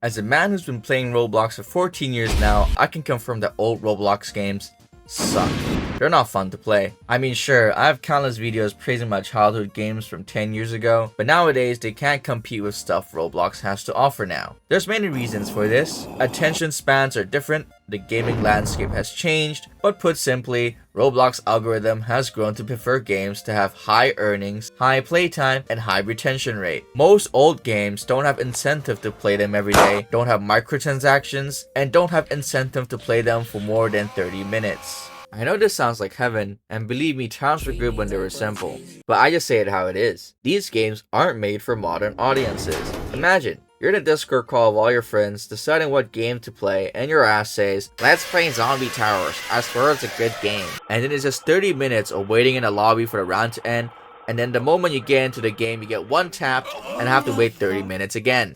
As a man who's been playing Roblox for 14 years now, I can confirm that old Roblox games suck. They're not fun to play. I mean, sure, I have countless videos praising my childhood games from 10 years ago, but nowadays they can't compete with stuff Roblox has to offer now. There's many reasons for this. Attention spans are different, the gaming landscape has changed, but put simply, Roblox algorithm has grown to prefer games to have high earnings, high playtime, and high retention rate. Most old games don't have incentive to play them every day, don't have microtransactions, and don't have incentive to play them for more than 30 minutes. I know this sounds like heaven, and believe me, times were good when they were simple, but I just say it how it is. These games aren't made for modern audiences. Imagine, you're in a Discord call with all your friends, deciding what game to play, and your ass says, "Let's play Zombie Towers, I swear it's a good game." And then it's just 30 minutes of waiting in a lobby for the round to end, and then the moment you get into the game, you get one tap, and have to wait 30 minutes again.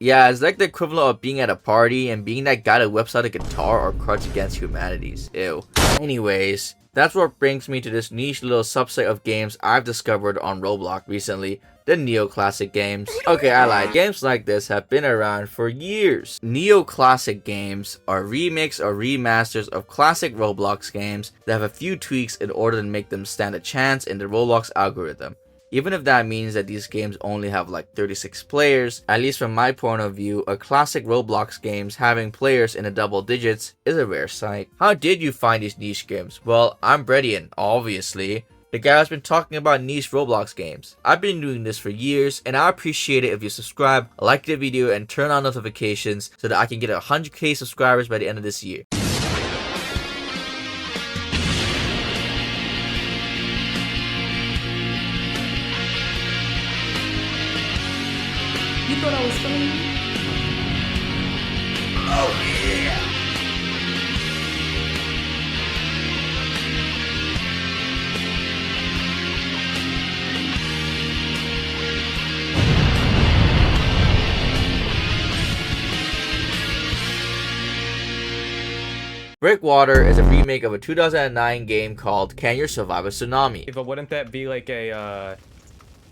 Yeah, it's like the equivalent of being at a party and being that guy that whips out a guitar or Cards Against Humanities. Ew. Anyways, that's what brings me to this niche little subset of games I've discovered on Roblox recently, the NeoClassic Games. Okay, I lied. Games like this have been around for years. NeoClassic Games are remakes or remasters of classic Roblox games that have a few tweaks in order to make them stand a chance in the Roblox algorithm. Even if that means that these games only have like 36 players, at least from my point of view, a classic Roblox games having players in the double digits is a rare sight. How did you find these niche games? Well, I'm Breadian, obviously. The guy who's been talking about niche Roblox games. I've been doing this for years, and I appreciate it if you subscribe, like the video, and turn on notifications so that I can get 100k subscribers by the end of this year. You thought I was filming you? Oh yeah! Breakwater is a remake of a 2009 game called Can You Survive a Tsunami? But wouldn't that be like a,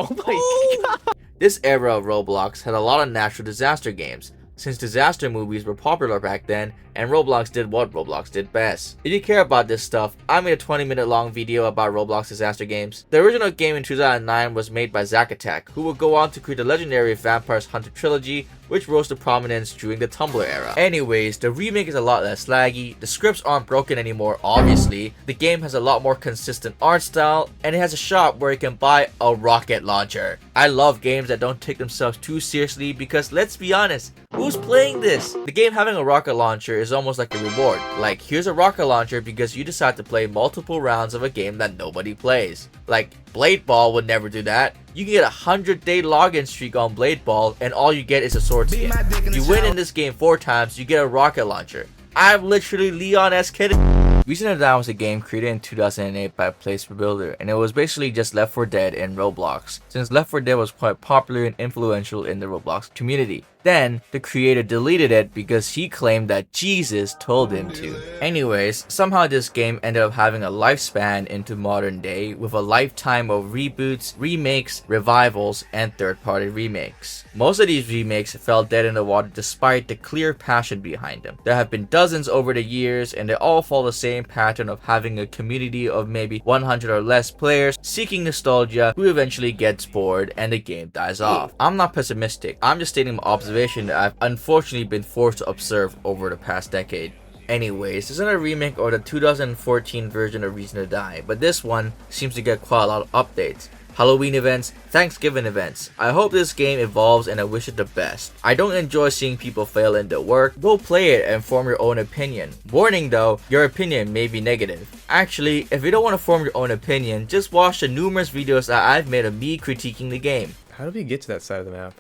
Oh my god! This era of Roblox had a lot of natural disaster games, since disaster movies were popular back then, and Roblox did what Roblox did best. If you care about this stuff, I made a 20-minute long video about Roblox disaster games. The original game in 2009 was made by Zack Attack, who would go on to create the legendary Vampire Hunter trilogy, which rose to prominence during the Tumblr era. Anyways, the remake is a lot less laggy, the scripts aren't broken anymore obviously, the game has a lot more consistent art style, and it has a shop where you can buy a rocket launcher. I love games that don't take themselves too seriously because let's be honest, who's playing this? The game having a rocket launcher is almost like a reward. Like, here's a rocket launcher because you decide to play multiple rounds of a game that nobody plays. Like, Blade Ball would never do that. You can get a 100-day login streak on Blade Ball and all you get is a sword skin. If you win in this game 4 times, you get a rocket launcher. I'm literally Leon S. Kennedy. Reason to Die was a game created in 2008 by Place Builder, and it was basically just Left 4 Dead in Roblox, since Left 4 Dead was quite popular and influential in the Roblox community. Then, the creator deleted it because he claimed that Jesus told him to. Anyways, somehow this game ended up having a lifespan into modern day with a lifetime of reboots, remakes, revivals, and third-party remakes. Most of these remakes fell dead in the water despite the clear passion behind them. There have been dozens over the years, and they all follow the same pattern of having a community of maybe 100 or less players seeking nostalgia who eventually gets bored and the game dies off. I'm not pessimistic, I'm just stating my observation that I've unfortunately been forced to observe over the past decade. Anyways, this isn't a remake or the 2014 version of Reason to Die, but this one seems to get quite a lot of updates. Halloween events, Thanksgiving events. I hope this game evolves and I wish it the best. I don't enjoy seeing people fail in their work. Go play it and form your own opinion. Warning though, your opinion may be negative. Actually, if you don't want to form your own opinion, just watch the numerous videos that I've made of me critiquing the game. How do we get to that side of the map?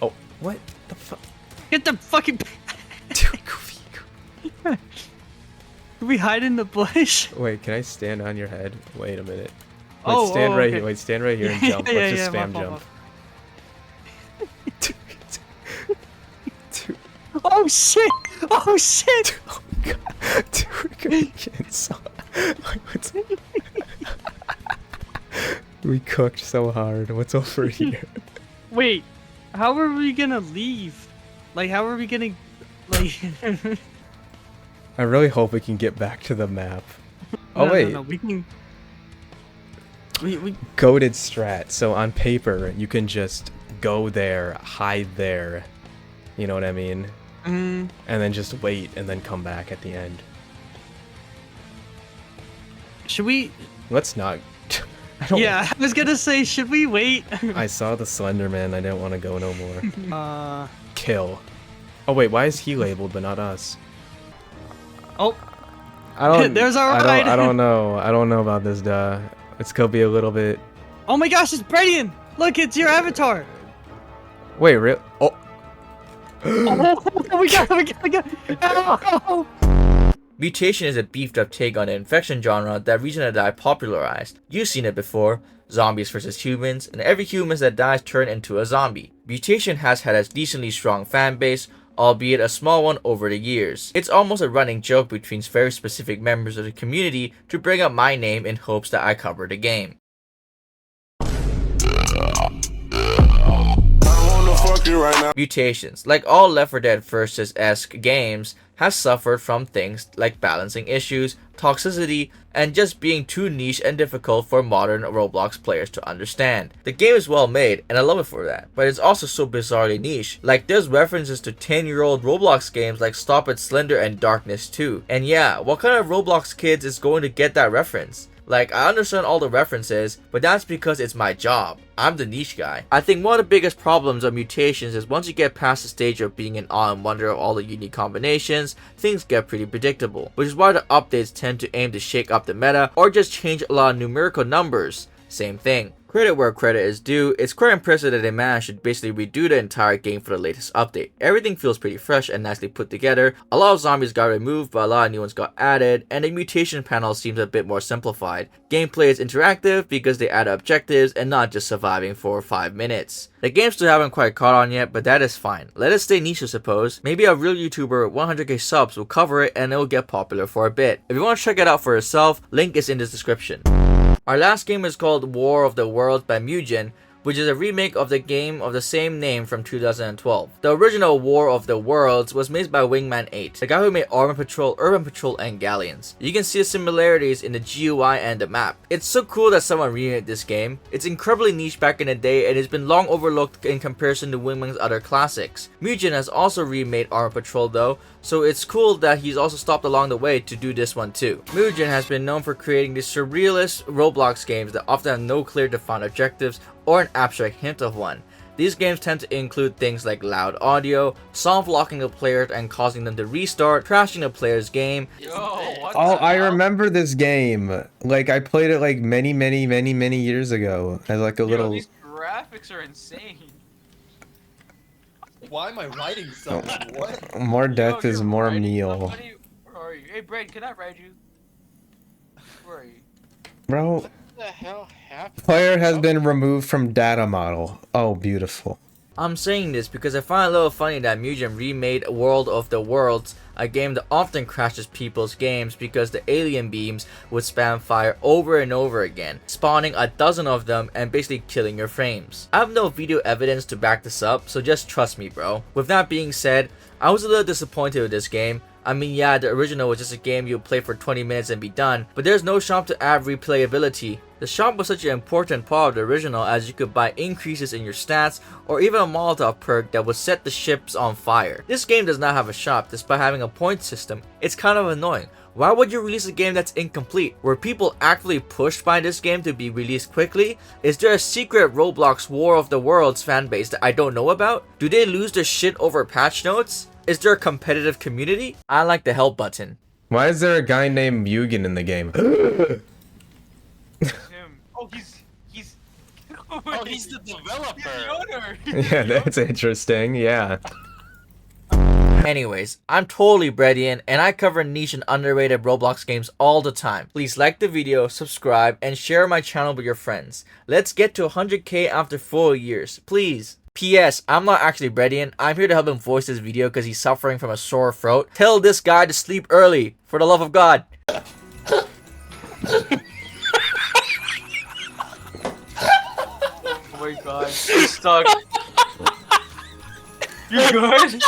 Oh, what the fuck? Get the fucking. Can we hide in the bush? Wait, can I stand on your head? Wait a minute. Wait, Oh, stand right okay. here. Wait, stand right here and jump. Yeah, Let's just yeah, spam my jump. fault. Oh shit! Oh shit! Oh god. Dude, we're gonna get inside. What's... We cooked so hard. What's over here? Wait, how are we gonna leave? Like, how are we getting, like... I really hope we can get back to the map. Oh, No, wait. no, we can... We... Goated strat. So on paper, you can just go there, hide there. You know what I mean? Mm, And then just wait and then come back at the end. should we... Let's not. I don't. Yeah, I was gonna say, should we wait? I saw the Slender Man. I didn't want to go no more. Kill. Oh wait, why is he labeled but not us? Oh, I don't. There's our I ride. don't know. I don't know about this. It's gonna be a little bit. oh my gosh, it's Breadian! Look, it's your avatar! Wait, real? Oh. Oh, we got it! Ow! Mutation is a beefed up take on the infection genre that Region that Die popularized. You've seen it before, zombies versus humans, and every human that dies turns into a zombie. Mutation has had a decently strong fan base, albeit a small one over the years. It's almost a running joke between very specific members of the community to bring up my name in hopes that I cover the game. Mutations, like all Left 4 Dead Versus-esque games, has suffered from things like balancing issues, toxicity, and just being too niche and difficult for modern Roblox players to understand. The game is well made, and I love it for that, but it's also so bizarrely niche. Like, there's references to 10-year-old Roblox games like Stop It Slender and Darkness 2. And yeah, what kind of Roblox kids is going to get that reference? Like, I understand all the references, but that's because it's my job. I'm the niche guy. I think one of the biggest problems of Mutations is once you get past the stage of being in awe and wonder of all the unique combinations, things get pretty predictable, which is why the updates tend to aim to shake up the meta or just change a lot of numerical numbers. Same thing. Credit where credit is due, it's quite impressive that they managed to basically redo the entire game for the latest update. Everything feels pretty fresh and nicely put together, a lot of zombies got removed but a lot of new ones got added, and the mutation panel seems a bit more simplified. Gameplay is interactive because they add objectives and not just surviving for 5 minutes. The game still haven't quite caught on yet, but that is fine. Let it stay niche I suppose. Maybe a real YouTuber with 100k subs will cover it and it will get popular for a bit. If you want to check it out for yourself, link is in the description. Our last game is called War of the Worlds by Mutation, which is a remake of the game of the same name from 2012. The original War of the Worlds was made by Wingman 8, the guy who made Armor Patrol, Urban Patrol, and Galleons. You can see the similarities in the GUI and the map. It's so cool that someone remade this game. It's incredibly niche back in the day and it's been long overlooked in comparison to Wingman's other classics. Mutation has also remade Armor Patrol though, so it's cool that he's also stopped along the way to do this one too. Mutation has been known for creating these surrealist Roblox games that often have no clear defined objectives or an abstract hint of one. These games tend to include things like loud audio, soft locking the players and causing them to restart, crashing the player's game. Oh, I remember this game. Like, I played it like many years ago as like a little. These graphics are insane. Why am I writing so much? What? More death is you're more riding meal. somebody? Where are you? Hey, Brad, can I ride you? Where are you? Bro, What the hell happened? player has been removed from data model. Oh, beautiful. I'm saying this because I find it a little funny that Mutation remade World of the Worlds, a game that often crashes people's games because the alien beams would spam fire over and over again, spawning a dozen of them and basically killing your frames. I have no video evidence to back this up, so just trust me bro. With that being said, I was a little disappointed with this game. I mean, yeah, the original was just a game you would play for 20 minutes and be done, but there's no shop to add replayability. The shop was such an important part of the original as you could buy increases in your stats or even a Molotov perk that would set the ships on fire. This game does not have a shop despite having a point system. It's kind of annoying. Why would you release a game that's incomplete? Were people actively pushed by this game to be released quickly? Is there a secret Roblox War of the Worlds fanbase that I don't know about? Do they lose their shit over patch notes? Is there a competitive community? I like the help button. Why is there a guy named Mugen in the game? It's him. Oh, he's. Oh, he's the developer. the owner. Yeah, that's interesting. Yeah. Anyways, I'm totally Breadian and I cover niche and underrated Roblox games all the time. Please like the video, subscribe, and share my channel with your friends. Let's get to 100k after 4 years, please. P.S. I'm not actually Breadian. I'm here to help him voice this video because he's suffering from a sore throat. Tell this guy to sleep early, for the love of God. Oh my god, I'm stuck. You good?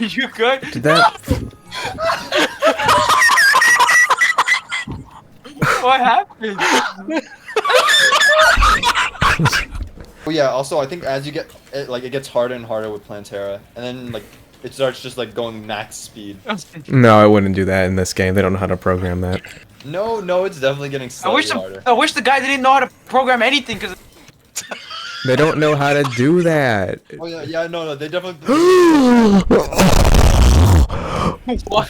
You good? Did that? What happened? Oh yeah. Also, I think as you get it gets harder and harder with Plantera, and then like it starts just like going max speed. No, I wouldn't do that in this game. They don't know how to program that. No, it's definitely getting slightly harder. I wish the guy didn't know how to program anything, cause. They don't know how to do that. Oh yeah, no, they definitely. What?